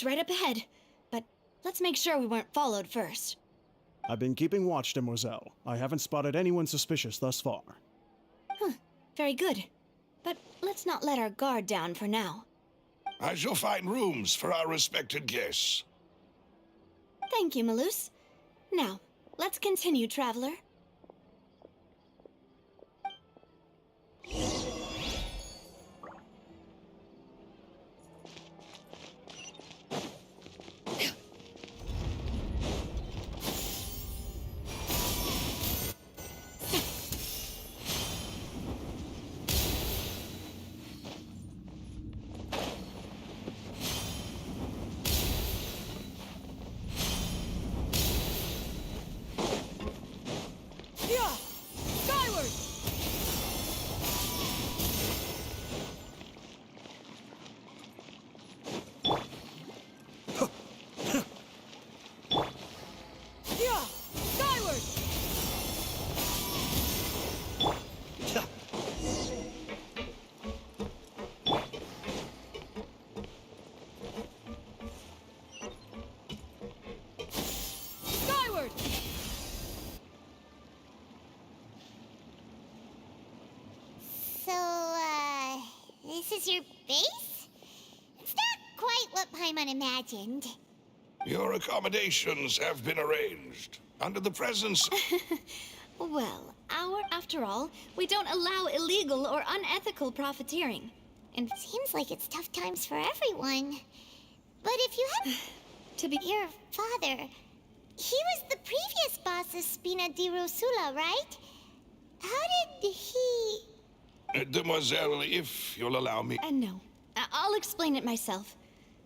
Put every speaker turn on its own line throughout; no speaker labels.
It's right up ahead, but let's make sure we weren't followed first.
I've been keeping watch, Demoiselle. I haven't spotted anyone suspicious thus far.
Huh, very good. But let's not let our guard down for now.
I shall find rooms for our respected guests.
Thank you, Malus. Now, let's continue, traveler.
This is your base? It's not quite what Paimon imagined.
Your accommodations have been arranged. Under the presence...
Well, after all, we don't allow illegal or unethical profiteering. And
seems like it's tough times for everyone. But if you have...
to be...
Your father... He was the previous boss of Spina di Rosula, right? How did he...
Demoiselle, if you'll allow me...
No. I'll explain it myself.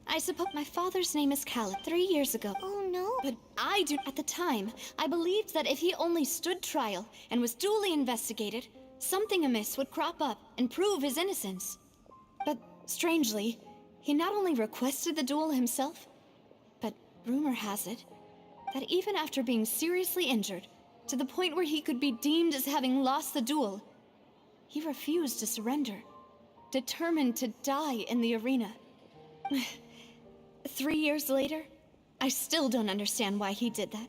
I suppose my father's name is Caleb 3 years ago.
Oh, no.
But at the time, I believed that if he only stood trial and was duly investigated, something amiss would crop up and prove his innocence. But strangely, he not only requested the duel himself, but rumor has it that even after being seriously injured, to the point where he could be deemed as having lost the duel, he refused to surrender, determined to die in the arena. 3 years later, I still don't understand why he did that.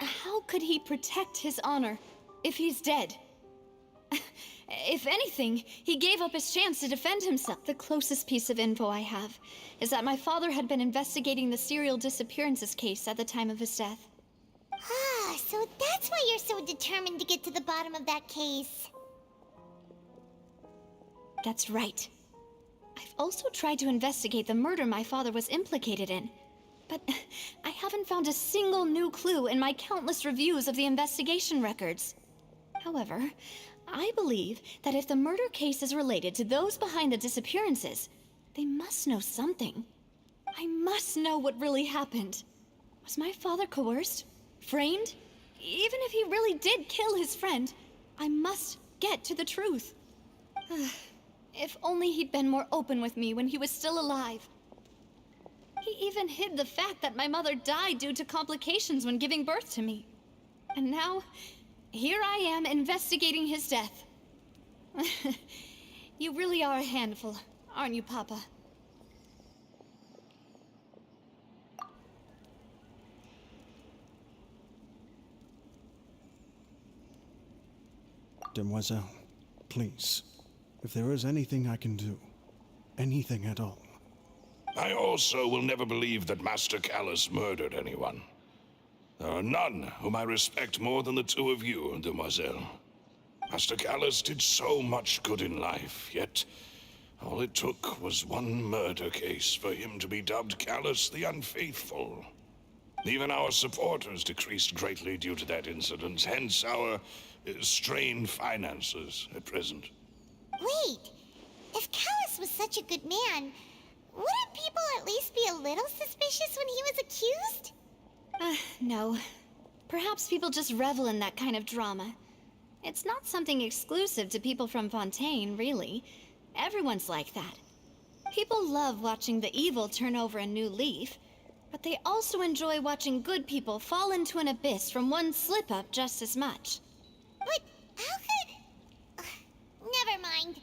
How could he protect his honor if he's dead? If anything, he gave up his chance to defend himself. The closest piece of info I have is that my father had been investigating the serial disappearances case at the time of his death.
Ah, so that's why you're so determined to get to the bottom of that case.
That's right. I've also tried to investigate the murder my father was implicated in, but I haven't found a single new clue in my countless reviews of the investigation records. However, I believe that if the murder case is related to those behind the disappearances, they must know something. I must know what really happened. Was my father coerced? Framed? Even if he really did kill his friend, I must get to the truth. If only he'd been more open with me when he was still alive. He even hid the fact that my mother died due to complications when giving birth to me. And now, here I am investigating his death. You really are a handful, aren't you, Papa?
Demoiselle, please. If there is anything I can do, anything at all.
I also will never believe that Master Callus murdered anyone. There are none whom I respect more than the two of you, Demoiselle. Master Callus did so much good in life, yet all it took was one murder case for him to be dubbed Callus the Unfaithful. Even our supporters decreased greatly due to that incident, hence our strained finances at present.
Wait, if Callus was such a good man, wouldn't people at least be a little suspicious when he was accused?
No. Perhaps people just revel in that kind of drama. It's not something exclusive to people from Fontaine, really. Everyone's like that. People love watching the evil turn over a new leaf, but they also enjoy watching good people fall into an abyss from one slip-up just as much.
But how could... never mind.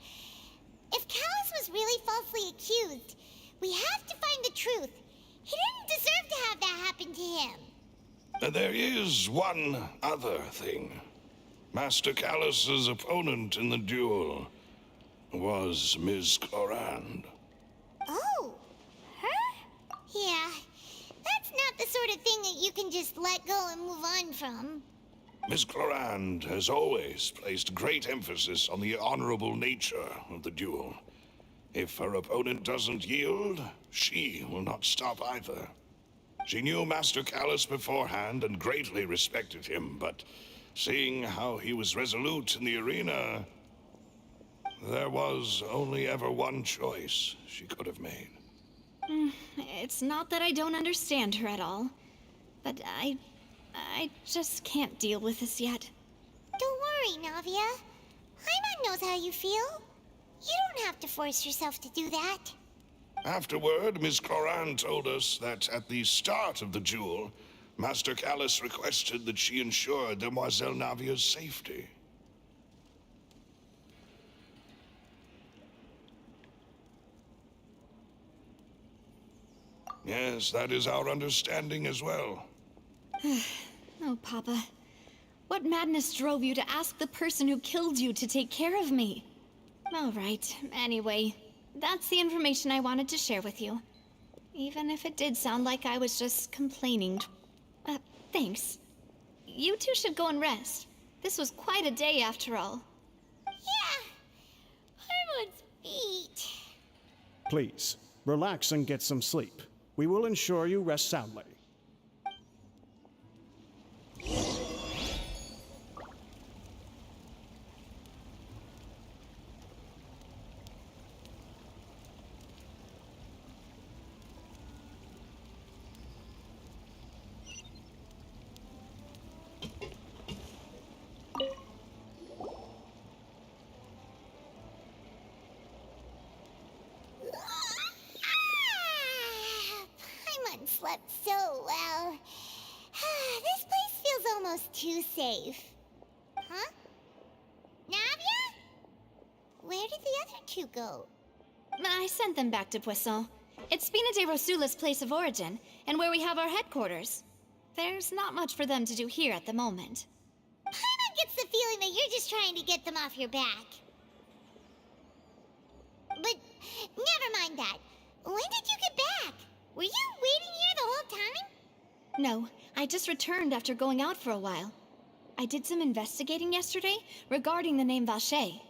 If Callus was really falsely accused, we have to find the truth. He
There is one other thing. Master Callus's opponent in the duel was Ms. Clorand.
Oh, her? Yeah, that's not the sort of thing that you can just let go and move on from.
Ms. Clorand has always placed great emphasis on the honorable nature of the duel. If her opponent doesn't yield, she will not stop either. She knew Master Callus beforehand and greatly respected him, but seeing how he was resolute in the arena, there was only ever one choice she could have made.
It's not that I don't understand her at all, but I just can't deal with this yet.
Don't worry, Navia. Paimon knows how you feel. You don't have to force yourself to do that.
Afterward, Ms. Clorand told us that at the start of the duel, Master Callus requested that she ensure Demoiselle Navia's safety. Yes, that is our understanding as well.
Oh, Papa. What madness drove you to ask the person who killed you to take care of me? All right, anyway, that's the information I wanted to share with you. Even if it did sound like I was just complaining. Thanks. You two should go and rest. This was quite a day after all.
Yeah, Paimon's feet.
Please, relax and get some sleep. We will ensure you rest soundly.
Paimon slept so well. This place feels almost too safe. Huh? Navia? Where did the other two go?
I sent them back to Poisson. It's Spina de Rosula's place of origin, and where we have our headquarters. There's not much for them to do here at the moment.
Paimon gets the feeling that you're just trying to get them off your back. But never mind that. When did you get back? Were you waiting here the whole time?
No, I just returned after going out for a while. I did some investigating yesterday regarding the name Vacher.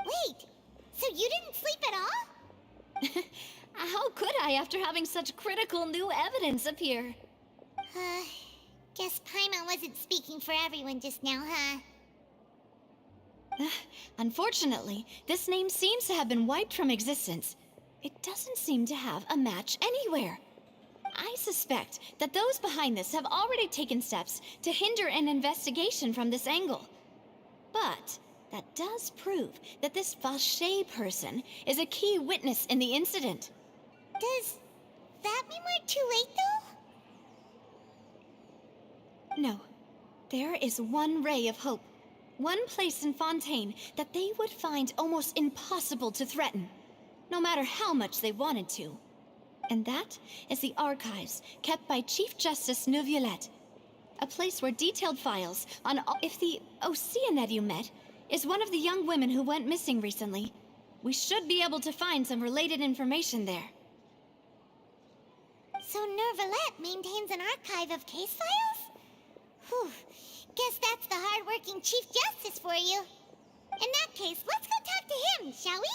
Wait, so you didn't sleep at all?
How could I after having such critical new evidence appear?
Guess Paimon wasn't speaking for everyone just now, huh?
Unfortunately, this name seems to have been wiped from existence. It doesn't seem to have a match anywhere. I suspect that those behind this have already taken steps to hinder an investigation from this angle. But that does prove that this Vacher person is a key witness in the incident.
Does that mean we're too late, though?
No. There is one ray of hope. One place in Fontaine that they would find almost impossible to threaten, no matter how much they wanted to. And that is the archives kept by Chief Justice Neuvillette. A place where detailed files on all— If the Oceanid you met is one of the young women who went missing recently, we should be able to find some related information there.
So Neuvillette maintains an archive of case files? Whew. Guess that's the hard-working Chief Justice for you. In that case, let's go talk to him, shall we?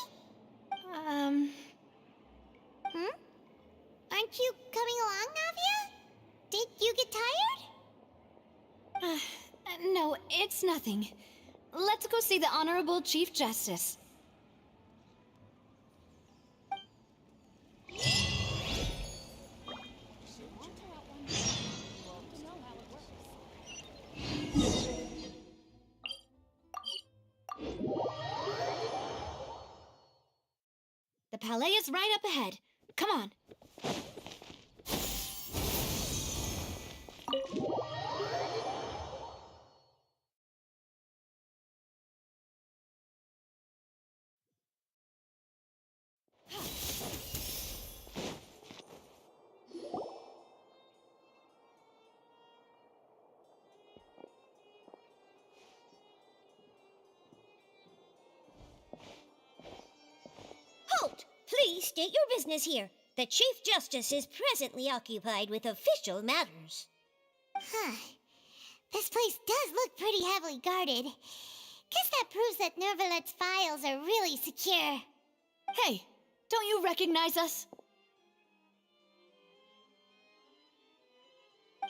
Aren't you coming along, Navia? Did you get tired?
No, it's nothing. Let's go see the Honorable Chief Justice. The Palais is right up ahead. Come on.
state your business here. The Chief Justice is presently occupied with official matters.
Huh. This place does look pretty heavily guarded. Guess that proves that Nervalet's files are really secure.
Hey, don't you recognize us?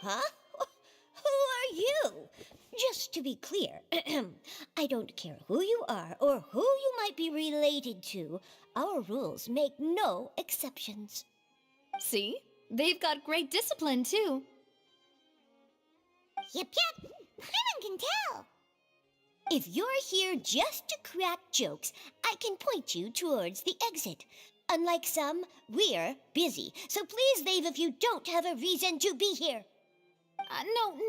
Huh? Who are you? Just to be clear, I don't care who you are or who you might be related to. Our rules make no exceptions.
See? They've got great discipline, too.
Yep. Paimon can tell.
If you're here just to crack jokes, I can point you towards the exit. Unlike some, we're busy, so please leave if you don't have a reason to be here.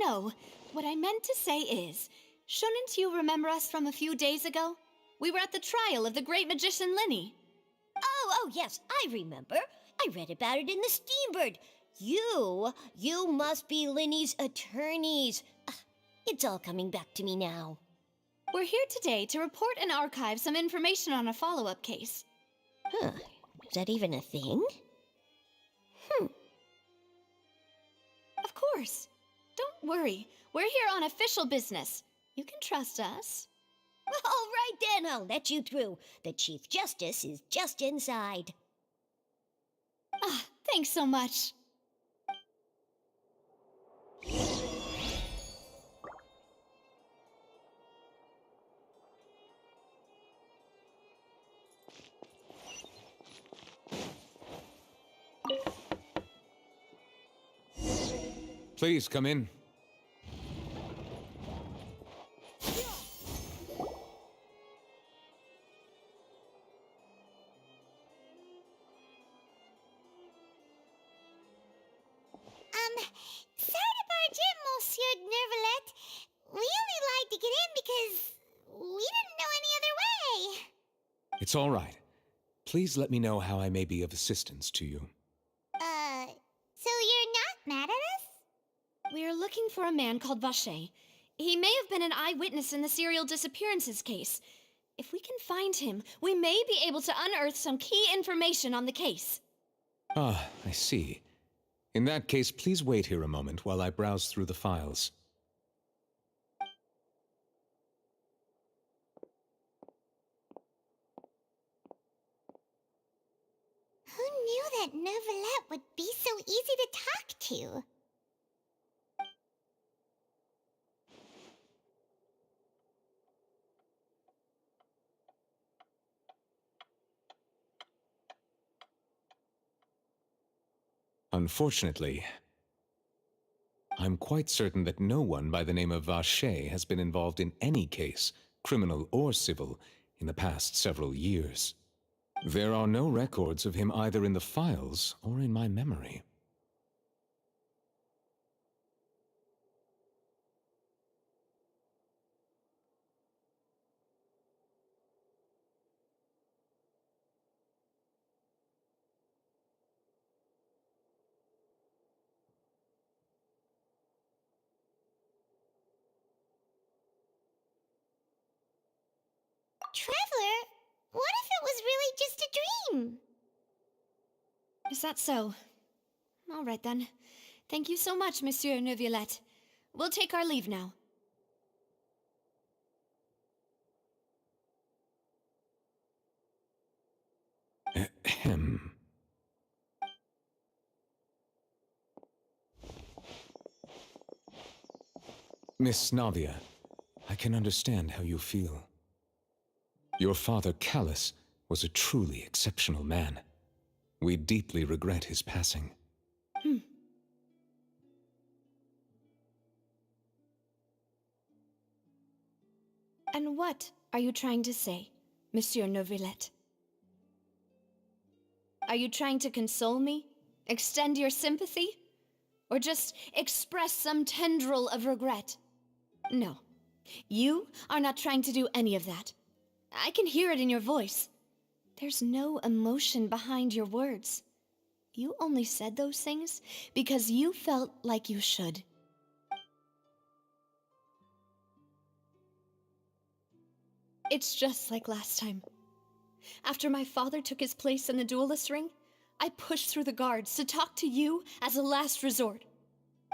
No. What I meant to say is, shouldn't you remember us from a few days ago? We were at the trial of the great magician Linny.
Oh, yes, I remember. I read about it in the Steambird. You must be Linny's attorneys. It's all coming back to me now.
We're here today to report and archive some information on a follow-up case.
Huh, is that even a thing?
Of course. Don't worry. We're here on official business. You can trust us.
All right then, I'll let you through. The Chief Justice is just inside.
Thanks so much.
Please come in.
Sorry to barge in, Monsieur Nervalet. We only lied to get in because we didn't know any other way.
It's all right. Please let me know how I may be of assistance to you.
So you're not mad at us?
We're looking for a man called Vacher. He may have been an eyewitness in the serial disappearances case. If we can find him, we may be able to unearth some key information on the case.
Ah, I see. In that case, please wait here a moment while I browse through the files.
Who knew that Nervalet would be so easy to talk to?
Unfortunately, I'm quite certain that no one by the name of Vacher has been involved in any case, criminal or civil, in the past several years. There are no records of him either in the files or in my memory.
Traveler, what if it was really just a dream?
Is that so? All right then. Thank you so much, Monsieur Neuvillette. We'll take our leave now.
Ahem. Miss Navia, I can understand how you feel. Your father, Callus, was a truly exceptional man. We deeply regret his passing.
And what are you trying to say, Monsieur Neuvillette? Are you trying to console me? Extend your sympathy? Or just express some tendril of regret? No. You are not trying to do any of that. I can hear it in your voice. There's no emotion behind your words. You only said those things because you felt like you should. It's just like last time. After my father took his place in the duelist ring, I pushed through the guards to talk to you as a last resort.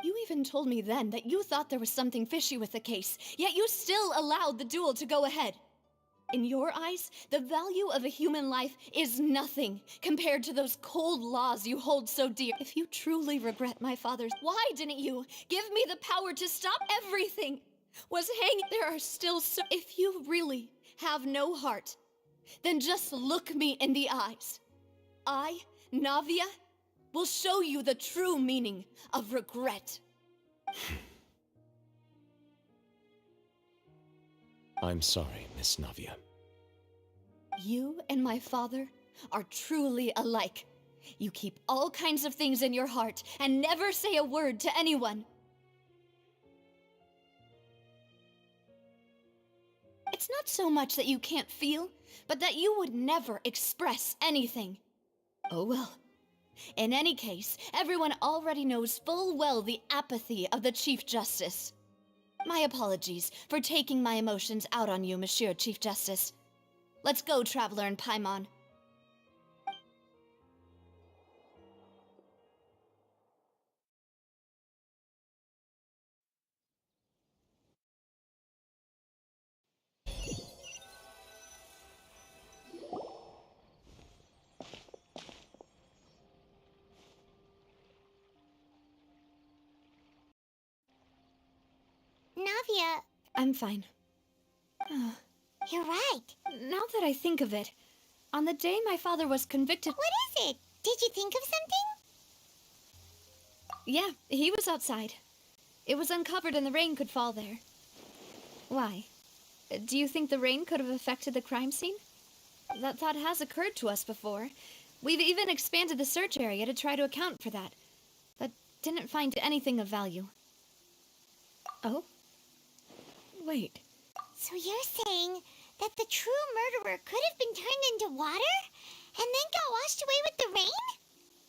You even told me then that you thought there was something fishy with the case, yet you still allowed the duel to go ahead. In your eyes, the value of a human life is nothing compared to those cold laws you hold so dear. If you truly regret my father's, why didn't you give me the power to stop everything? Was hanging there are still so. If you really have no heart, then just look me in the eyes. I, Navia, will show you the true meaning of regret.
I'm sorry, Miss Navia.
You and my father are truly alike. You keep all kinds of things in your heart and never say a word to anyone. It's not so much that you can't feel, but that you would never express anything. Oh well. In any case, everyone already knows full well the apathy of the Chief Justice. My apologies for taking my emotions out on you, Monsieur Chief Justice. Let's go, Traveler and Paimon.
Navia,
I'm fine.
you're right.
Now that I think of it, on the day my father was convicted...
What is it? Did you think of something?
Yeah, he was outside. It was uncovered and the rain could fall there. Why? Do you think the rain could have affected the crime scene? That thought has occurred to us before. We've even expanded the search area to try to account for that, but didn't find anything of value. Oh? Wait.
So you're saying that the true murderer could have been turned into water and then got washed away with the rain?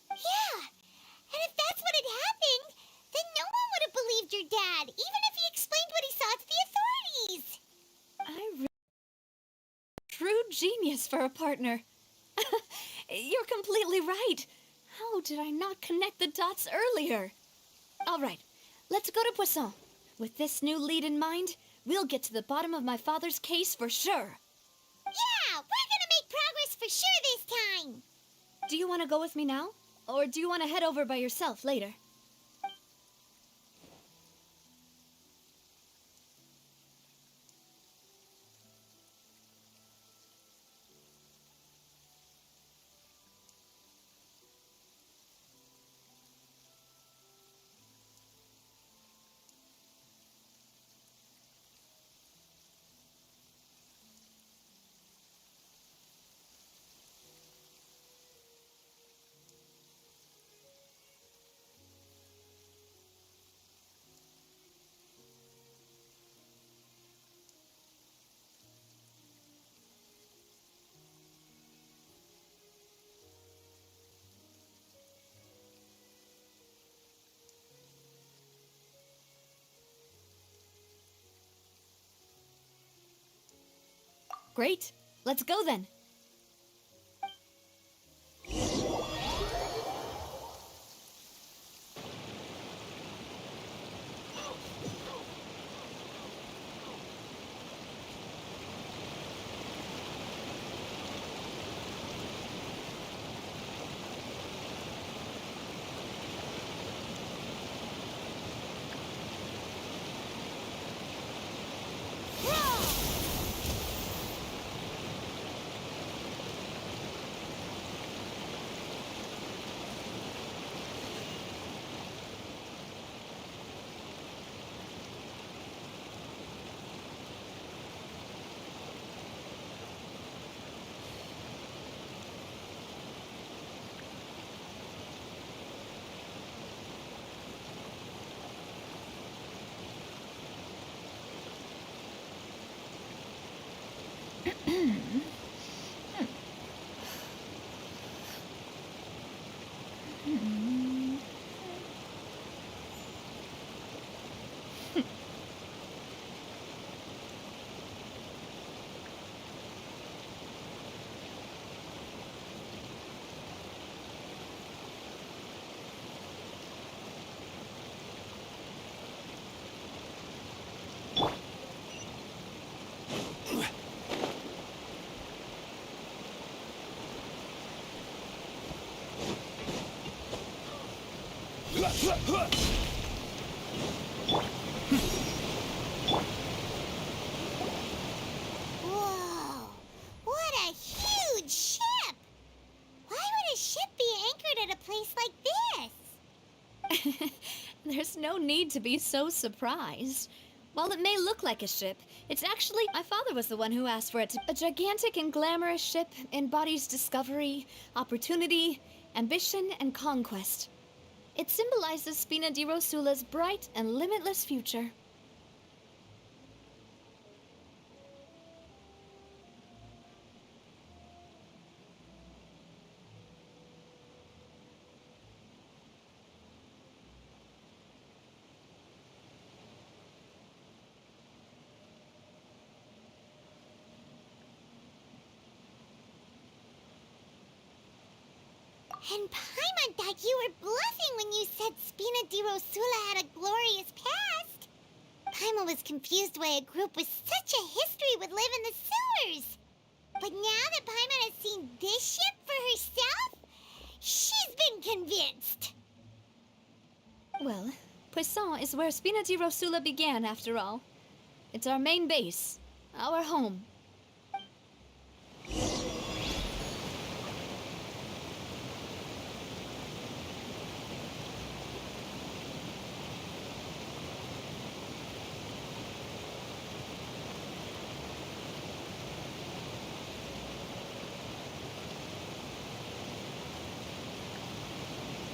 Yeah. And if that's what had happened, then no one would have believed your dad, even if he explained what he saw to the authorities.
True genius for a partner. You're completely right. How did I not connect the dots earlier? All right, let's go to Poisson. With this new lead in mind, we'll get to the bottom of my father's case for sure.
Yeah, we're gonna make progress for sure this time.
Do you want to go with me now? Or do you want to head over by yourself later? Great. Let's go then.
Whoa! What a huge ship! Why would a ship be anchored at a place like this?
There's no need to be so surprised. While it may look like a ship, it's actually my father was the one who asked for it. A gigantic and glamorous ship embodies discovery, opportunity, ambition, and conquest. It symbolizes Spina di Rosula's bright and limitless future.
And Paimon thought you were bluffing when you said Spina di Rosula had a glorious past. Paimon was confused why a group with such a history would live in the sewers. But now that Paimon has seen this ship for herself, she's been convinced.
Well, Poisson is where Spina di Rosula began, after all. It's our main base, our home.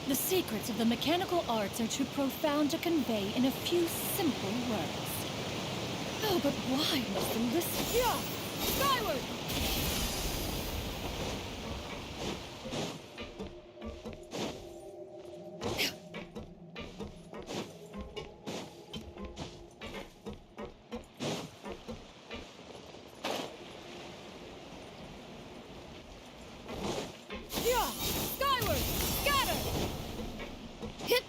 The secrets of the mechanical arts are too profound to convey in a few simple words. Oh, but why must the list... Yeah! Skyward! Yeah! Skyward! Scatter!
Hit!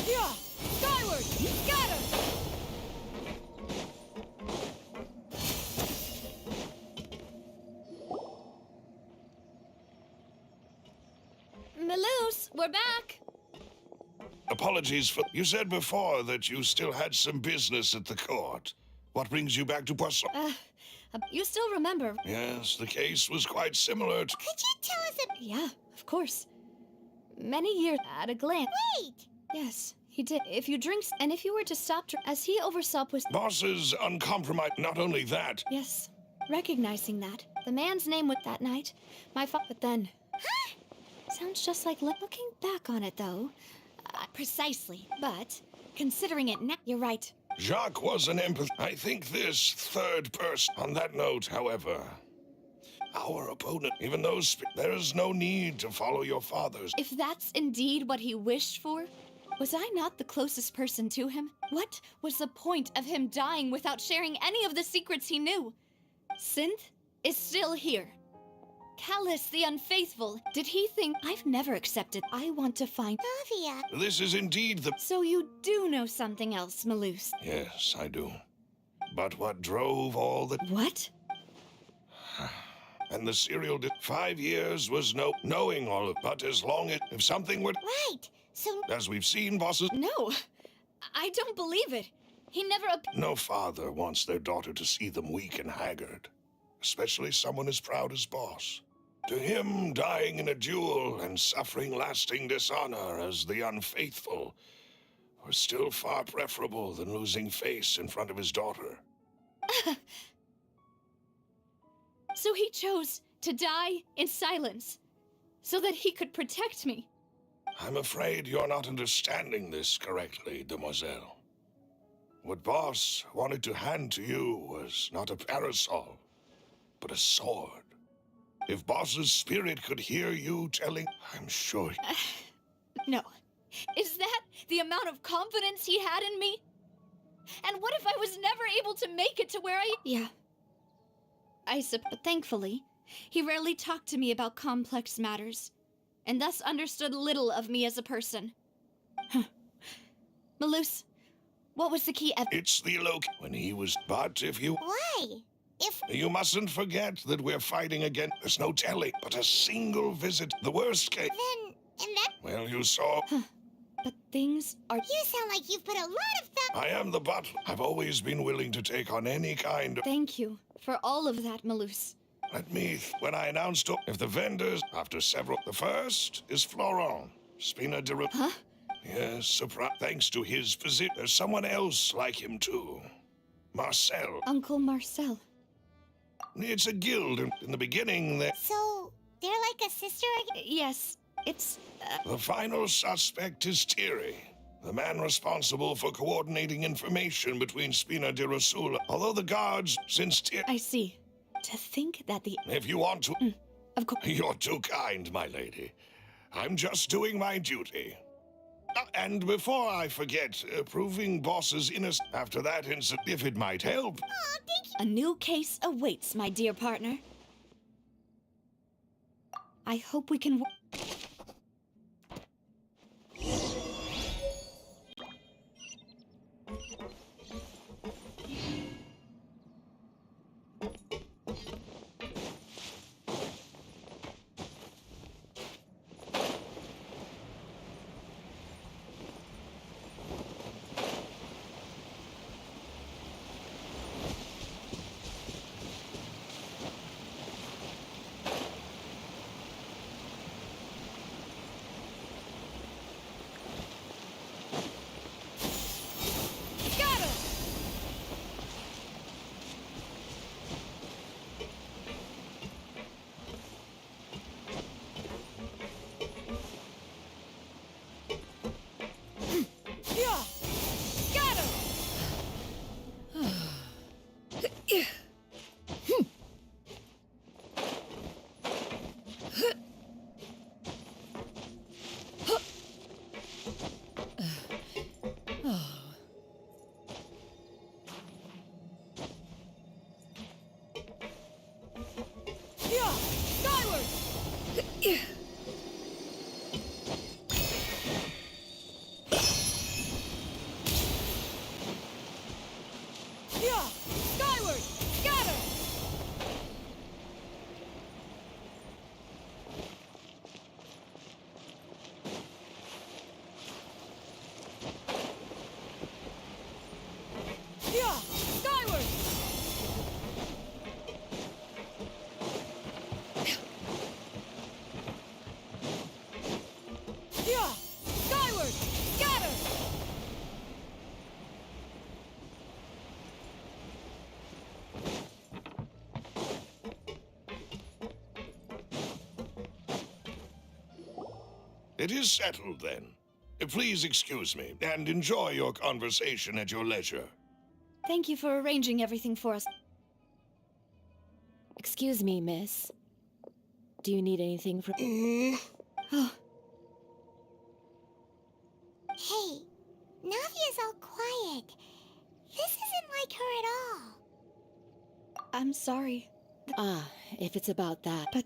Yeah! Skyward! Scatter!
Maloose, we're back!
Apologies for... You said before that you still had some business at the court. What brings you back to Poisson?
You still remember?
Yes, the case was quite similar to...
Could you tell us a...
Yeah, of course. Many years at a glance.
Wait!
Yes, he did. If you drink, and if you were to stop, as he oversaw was...
Bosses uncompromised. Not only that,
Yes, recognizing that. The man's name was that night. My father, but then... Sounds just like looking back on it, though. Precisely. But, considering it now, you're right.
Jacques was an empath. I think this third person... On that note, however, our opponent, even though there is no need to follow your father's...
If that's indeed what he wished for, was I not the closest person to him? What was the point of him dying without sharing any of the secrets he knew? Synth is still here. Callus the Unfaithful, did he think I've never accepted? I want to find...
Navia.
This is indeed the...
So you do know something else, Maloose.
Yes, I do. But what drove all the...
What?
And the serial... 5 years was knowing all of... But as long as... If something would...
Right. So...
As we've seen, bosses...
No, I don't believe it. He never...
No father wants their daughter to see them weak and haggard. Especially someone as proud as Boss. To him, dying in a duel and suffering lasting dishonor as the unfaithful was still far preferable than losing face in front of his daughter.
So he chose to die in silence, so that he could protect me.
I'm afraid you're not understanding this correctly, demoiselle. What Boss wanted to hand to you was not a parasol, but a sword. If Boss's spirit could hear you telling, I'm sure...
No. Is that the amount of confidence he had in me? And what if I was never able to make it to where I... Yeah. But thankfully, he rarely talked to me about complex matters, and thus understood little of me as a person. Maloose, what was the key
It's the when he was... But if you...
Why? if...
You mustn't forget that we're fighting again. There's no telling, but a single visit. The worst case.
Then, in that...
Well, you saw.
But things are...
You sound like you've put a lot of thought...
I am the butler. I've always been willing to take on any kind of...
Thank you for all of that, Malus.
Let me... When I announced if the vendors, after several... The first is Florent. Spina de...
Huh?
Yes, surprise. Thanks to his visit, there's someone else like him, too. Marcel.
Uncle Marcel.
It's a guild. In the beginning,
So, they're like a sister again?
Yes, it's...
the final suspect is Thierry, the man responsible for coordinating information between Spina di Rosula. Although the guards, since Thierry...
I see. To think that the...
If you want to...
Of course...
You're too kind, my lady. I'm just doing my duty. And before I forget, proving boss's innocent after that incident, if it might help.
Oh, thank you.
A new case awaits, my dear partner. I hope we can...
It is settled, then. Please excuse me, and enjoy your conversation at your leisure.
Thank you for arranging everything for us.
Excuse me, miss. Do you need anything from...
Oh,
Hey, Navia's all quiet. This isn't like her at all.
I'm sorry.
Ah, if it's about that.
But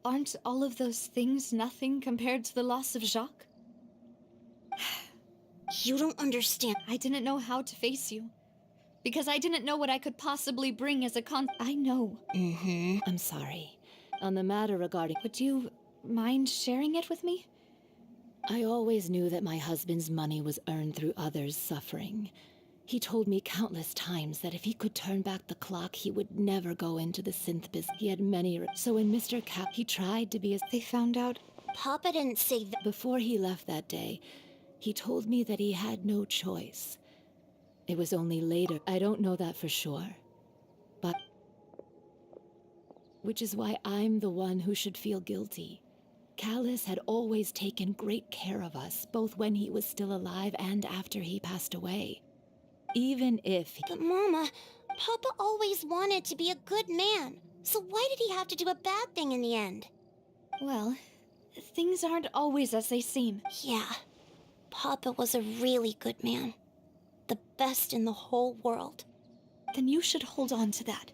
aren't all of those things nothing compared to the loss of Jacques?
You don't understand.
I didn't know how to face you. Because I didn't know what I could possibly bring as a I know.
I'm sorry. On the matter regarding...
Would you mind sharing it with me?
I always knew that my husband's money was earned through others' suffering. He told me countless times that if he could turn back the clock, he would never go into the synth business. He had many... So when Mr. Cap... He tried to be as...
They found out...
Papa didn't say that.
Before he left that day, he told me that he had no choice. It was only later. I don't know that for sure. But... Which is why I'm the one who should feel guilty. Callus had always taken great care of us, both when he was still alive and after he passed away. Even if he...
But Mama, Papa always wanted to be a good man. So why did he have to do a bad thing in the end?
Well, things aren't always as they seem.
Yeah, Papa was a really good man. The best in the whole world.
Then you should hold on to that.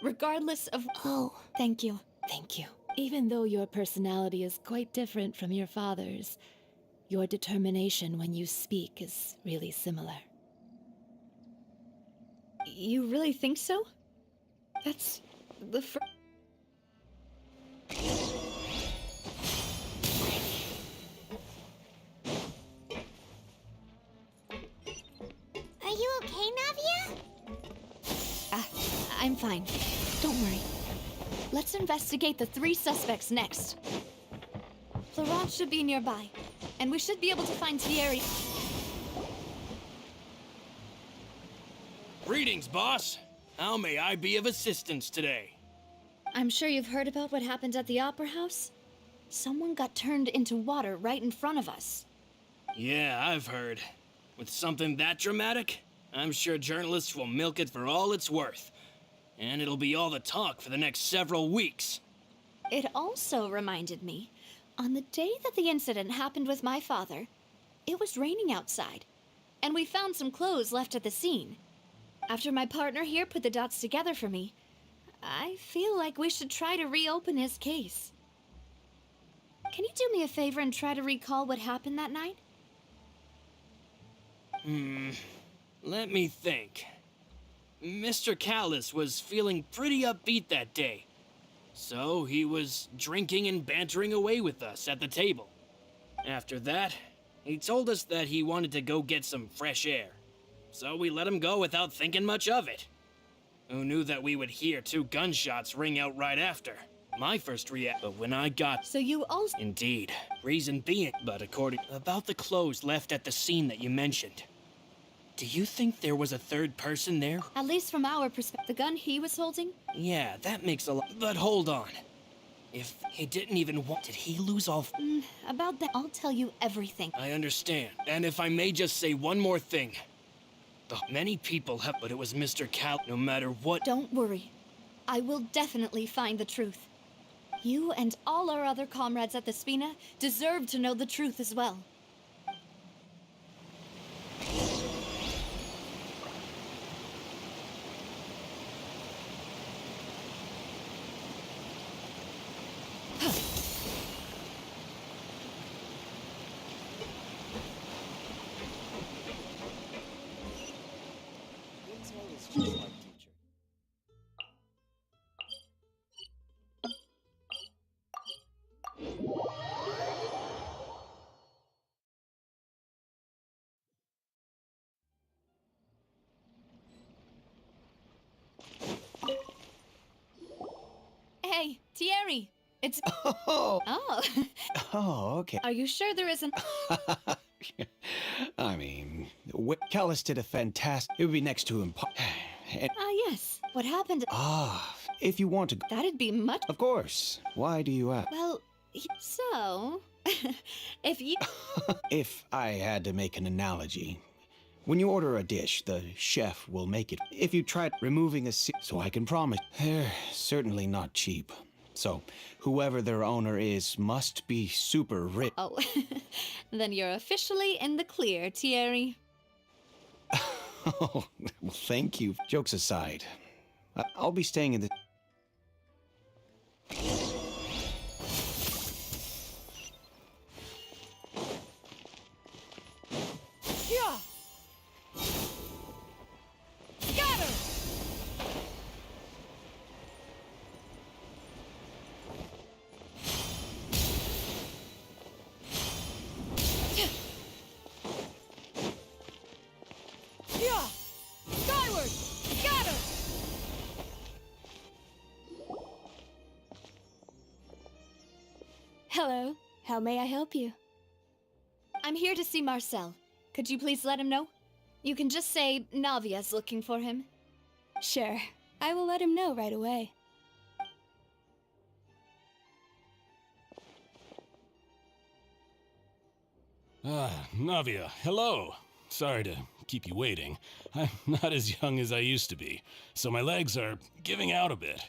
Regardless of...
Oh,
Thank you.
Thank you. Even though your personality is quite different from your father's, your determination when you speak is really similar.
You really think so? That's the first.
Are you okay, Navia?
I'm fine. Don't worry. Let's investigate the 3 suspects next. Florence should be nearby, and we should be able to find Thierry.
Greetings, boss. How may I be of assistance today?
I'm sure you've heard about what happened at the Opera House. Someone got turned into water right in front of us.
Yeah, I've heard. With something that dramatic, I'm sure journalists will milk it for all it's worth. And it'll be all the talk for the next several weeks.
It also reminded me, on the day that the incident happened with my father, it was raining outside, and we found some clothes left at the scene. After my partner here put the dots together for me, I feel like we should try to reopen his case. Can you do me a favor and try to recall what happened that night?
Let me think. Mr. Callis was feeling pretty upbeat that day. So he was drinking and bantering away with us at the table. After that, he told us that he wanted to go get some fresh air. So we let him go without thinking much of it. Who knew that we would hear 2 gunshots ring out right after? My first reaction, but when I got...
So you also...
Indeed. Reason being, but according... About the clothes left at the scene that you mentioned. Do you think there was a 3rd person there?
At least from our perspective, the gun he was holding?
Yeah, that makes a lot... But hold on. If he didn't even want... Did he lose all...
About that, I'll tell you everything.
I understand. And if I may just say one more thing. Many people have... But it was Mr. Cal... No matter what...
Don't worry. I will definitely find the truth. You and all our other comrades at the Spina deserve to know the truth as well. Hey, Thierry! It's...
Oh,
Oh,
oh, okay.
are you sure there isn't...
I mean, Callis did a fantastic... It would be next to him. And,
yes. What happened?
if you want to...
That'd be much...
Of course. Why do you ask?
Well, so... if you...
If I had to make an analogy, when you order a dish, the chef will make it. If you try removing a so I can promise, they're certainly not cheap. So, whoever their owner is must be super rich.
Oh, then you're officially in the clear, Thierry.
Oh, well, thank you. Jokes aside, I'll be staying in the...
Yeah. Scatter. Yeah. Skyward. Scatter.
Hello. How may I help you? I'm here to see Marcel. Could you please let him know? You can just say Navia's looking for him.
Sure. I will let him know right away.
Navia, hello. Sorry to keep you waiting. I'm not as young as I used to be, so my legs are giving out a bit.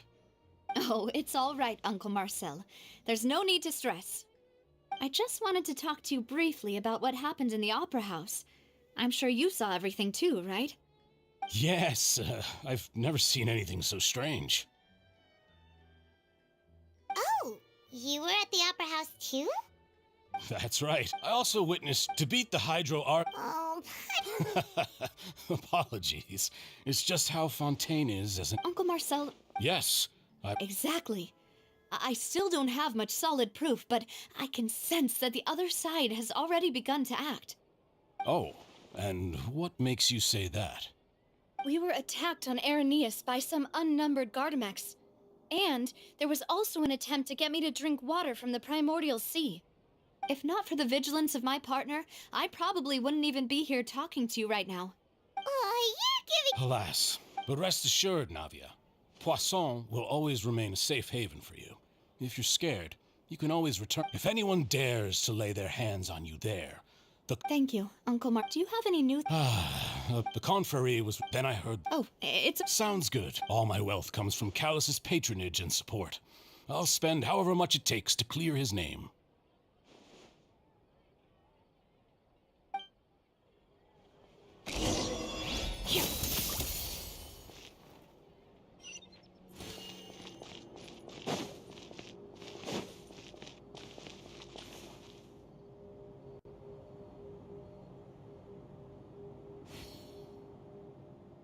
Oh, it's all right, Uncle Marcel. There's no need to stress. I just wanted to talk to you briefly about what happened in the Opera House. I'm sure you saw everything too, right?
Yes, I've never seen anything so strange.
Oh, you were at the Opera House too?
That's right. I also witnessed to beat the Hydro Art.
Oh,
Apologies. It's just how Fontaine is as an...
Uncle Marcel,
Yes,
Exactly. I still don't have much solid proof, but I can sense that the other side has already begun to act.
Oh, and what makes you say that?
We were attacked on Araneus by some unnumbered Gardamex. And there was also an attempt to get me to drink water from the primordial sea. If not for the vigilance of my partner, I probably wouldn't even be here talking to you right now.
Oh, you're giving.
Alas, but rest assured, Navia, Poisson will always remain a safe haven for you. If you're scared, you can always return. If anyone dares to lay their hands on you there,
Thank you, Uncle Mark. Do you have any news?
the confrérie was. Then I heard.
Oh, it's a...
Sounds good. All my wealth comes from Callus's patronage and support. I'll spend however much it takes to clear his name.